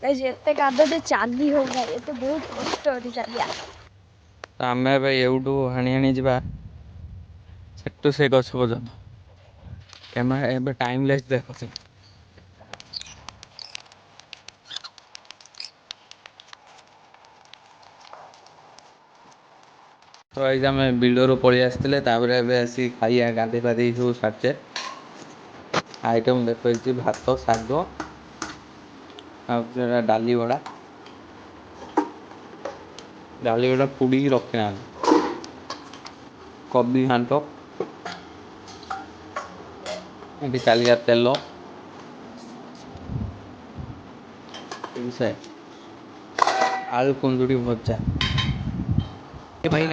ଏତେ କାଦରେ ଚାଲି ହଉନି, ଏତେ ବହୁତ କଷ୍ଟ ଅଛି ଚାଲିବା। ଆମେ ଏବେ ଏଉଠୁ ହାଣି ହାଣି ଯିବା ସେଠୁ ସେ ଗଛ ପର୍ଯ୍ୟନ୍ତ। ଏବେ ଟାଇମ୍ ଲେସ୍ ଦେଖୁଛି। ତ ଏଇ ଆମେ ବିଲରୁ ପଳେଇ ଆସିଥିଲେ, ତାପରେ ଏବେ ଆସି ଖାଇବା ଗାଧୋଇ ପାଧେଇ ସବୁ ସାରିଛେ। ଆଇଟମ୍ ଦେଖେଇଛି ଭାତ, ଶାଗ ଆଉ ସେଟା ଡାଲି ବଡ଼ା ପୋଡ଼ିକି ରଖିନାହାନ୍ତି, କୋବି ଘାଣ୍ଟ, ଏଠି କାଲିଆ ତେଲ, ଆଳୁ କୁନ୍ଦୁରି ଭଜା। ଭାଇ